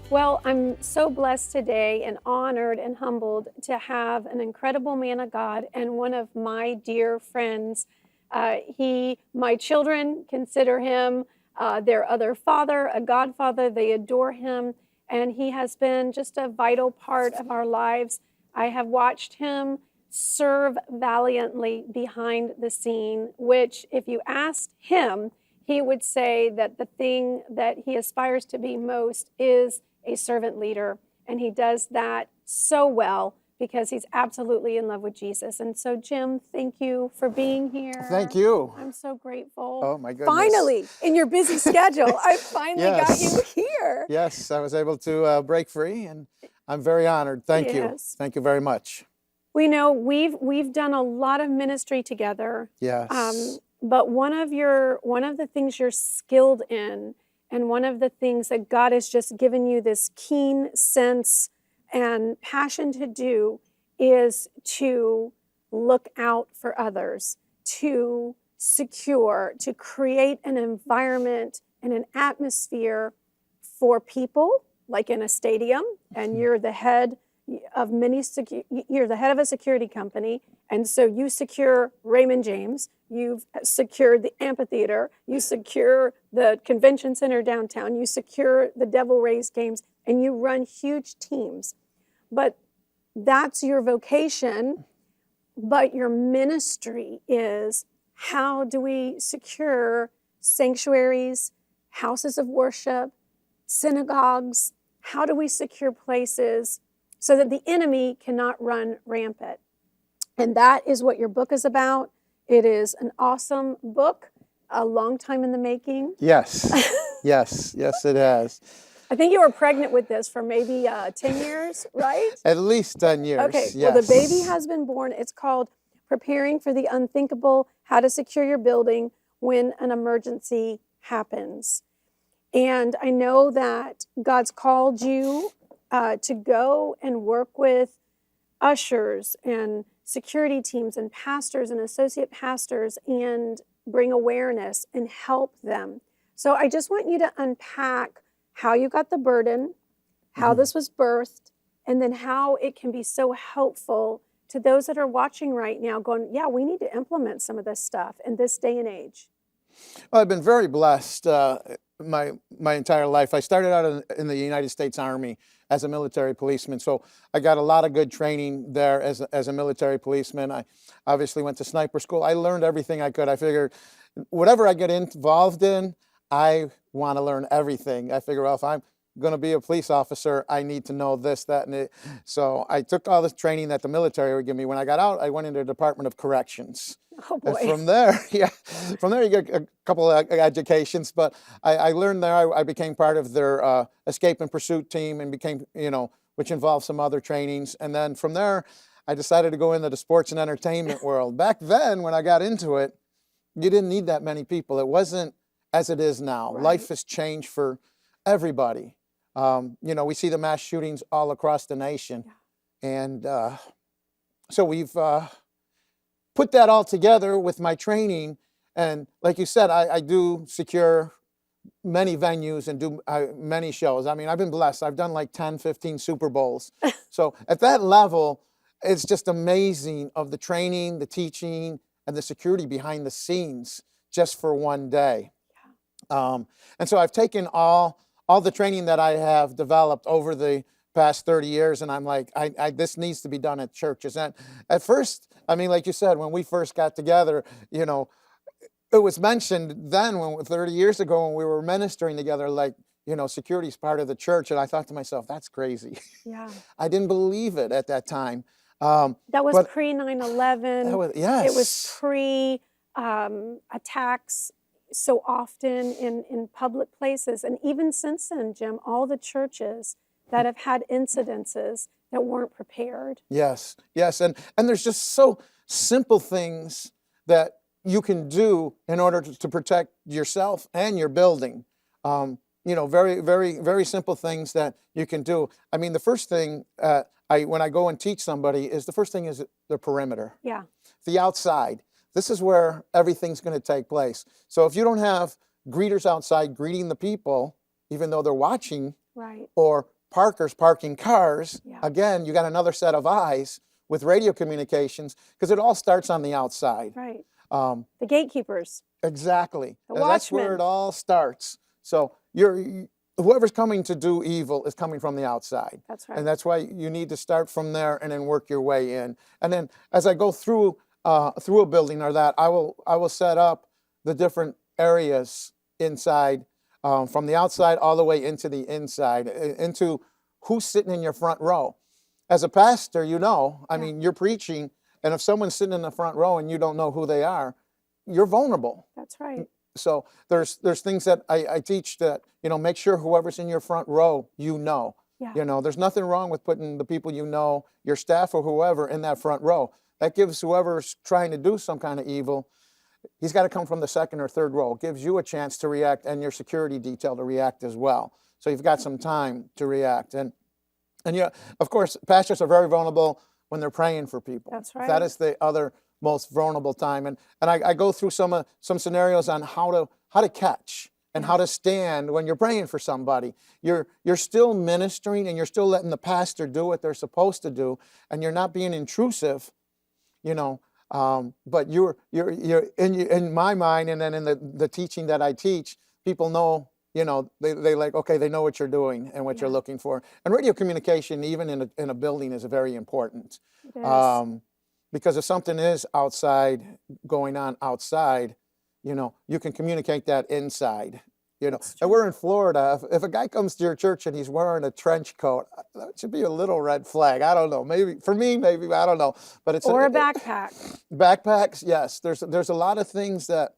Well, I'm so blessed today and honored and humbled to have an incredible man of God and one of my dear friends. My children consider him their other father, a godfather. They adore him, and he has been just a vital part of our lives. I have watched him serve valiantly behind the scene, which, if you asked him, he would say that the thing that he aspires to be most is a servant leader. And he does that so well because he's absolutely in love with Jesus. And so, Jim, thank you for being here. Thank you. I'm so grateful. Oh, my goodness. Finally, in your busy schedule, I finally got you Yes. here. Yes, I was able to break free, and I'm very honored. Thank you. Yes. Thank you very much. We know we've done a lot of ministry together. Yes. But one of the things you're skilled in, and one of the things that God has just given you this keen sense and passion to do, is to look out for others, to secure, to create an environment and an atmosphere for people, like in a stadium, and you're the head of you're the head of a security company, and so you secure Raymond James, you've secured the amphitheater, you secure the convention center downtown, you secure the Devil Rays games, and you run huge teams. But that's your vocation, but your ministry is, how do we secure sanctuaries, houses of worship, synagogues? How do we secure places so that the enemy cannot run rampant? And that is what your book is about. It is an awesome book, a long time in the making. Yes. Yes. Yes, it has. I think you were pregnant with this for maybe 10 years, right? At least 10 years. Okay, yes. well, the baby has been born. It's called Preparing for the Unthinkable, How to Secure Your Building When an Emergency Happens. And I know that God's called you to go and work with ushers and security teams and pastors and associate pastors and bring awareness and help them. So I just want you to unpack how you got the burden, how this was birthed, and then how it can be so helpful to those that are watching right now going, yeah, we need to implement some of this stuff in this day and age. Well, I've been very blessed my entire life. I started out in the United States Army as a military policeman, so I got a lot of good training there as a military policeman. I obviously went to sniper school. I learned everything I could. I figured whatever I get involved in, I want to learn everything. I figure, well, if I'm going to be a police officer, I need to know this, that, and it. So I took all this training that the military would give me. When I got out, I went into the Department of Corrections. Oh boy. And from there, you get a couple of educations, but I learned there. I became part of their escape and pursuit team, and became, which involved some other trainings. And then from there, I decided to go into the sports and entertainment world. Back then, when I got into it, you didn't need that many people. It wasn't as it is now. Right. Life has changed for everybody. We see the mass shootings all across the nation. Yeah. And so we've put that all together with my training. And like you said, I do secure many venues and do many shows. I mean, I've been blessed. I've done like 10, 15 Super Bowls. So at that level, it's just amazing of the training, the teaching, and the security behind the scenes just for one day. Yeah. And so I've taken all the training that I have developed over the past 30 years, and I'm like, this needs to be done at churches. And at first, I mean, like you said, when we first got together, it was mentioned then, 30 years ago, when we were ministering together, like, security is part of the church. And I thought to myself, that's crazy. Yeah. I didn't believe it at that time. That was pre 9/11. Yes. It was pre attacks so often in public places. And even since then, Jim, all the churches that have had incidences that weren't prepared. Yes, yes. And there's just so simple things that you can do in order to protect yourself and your building. Very, very, very simple things that you can do. I mean, the first thing when I go and teach somebody is, the first thing is the perimeter. Yeah. The outside. This is where everything's going to take place. So if you don't have greeters outside greeting the people, even though they're watching Right. or parkers parking cars. Yeah. Again, you got another set of eyes with radio communications, because it all starts on the outside. Right. Um, The gatekeepers. exactly. The And that's where watchmen. it all starts. So whoever's coming to do evil is coming from the outside. That's right. And that's why you need to start from there and then work your way in. And then as I go through a building or that, I will set up the different areas inside, from the outside all the way into the inside, into who's sitting in your front row. As a pastor, I mean, you're preaching, and if someone's sitting in the front row and you don't know who they are, you're vulnerable. That's right. So there's things that I teach that, make sure whoever's in your front row, Yeah. there's nothing wrong with putting the people your staff or whoever, in that front row. That gives whoever's trying to do some kind of evil, he's got to come from the second or third row. It gives you a chance to react, and your security detail to react as well. So you've got some time to react. And of course, pastors are very vulnerable when they're praying for people. That's right. That is the other most vulnerable time. And I go through some scenarios on how to catch and how to stand when you're praying for somebody. You're still ministering, and you're still letting the pastor do what they're supposed to do, and you're not being intrusive, but you're in my mind, and then in the teaching that I teach, people know. They like, okay, they know what you're doing and what you're looking for. And radio communication, even in a building, is very important. It is. Because if something is going on outside, you can communicate that inside. And we're in Florida. If a guy comes to your church and he's wearing a trench coat, that should be a little red flag. I don't know. Maybe for me, maybe I don't know. But it's Or a backpack. Backpacks, yes. There's a lot of things that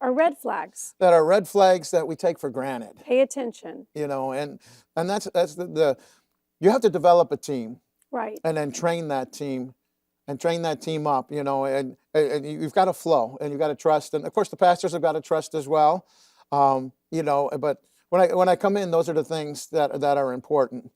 Or red flags. are red flags that we take for granted. Pay attention. And that's the you have to develop a team, Right. and then train that team up, and you've got to flow, and you've got to trust, and of course the pastors have got to trust as well. But when I come in, those are the things that are important.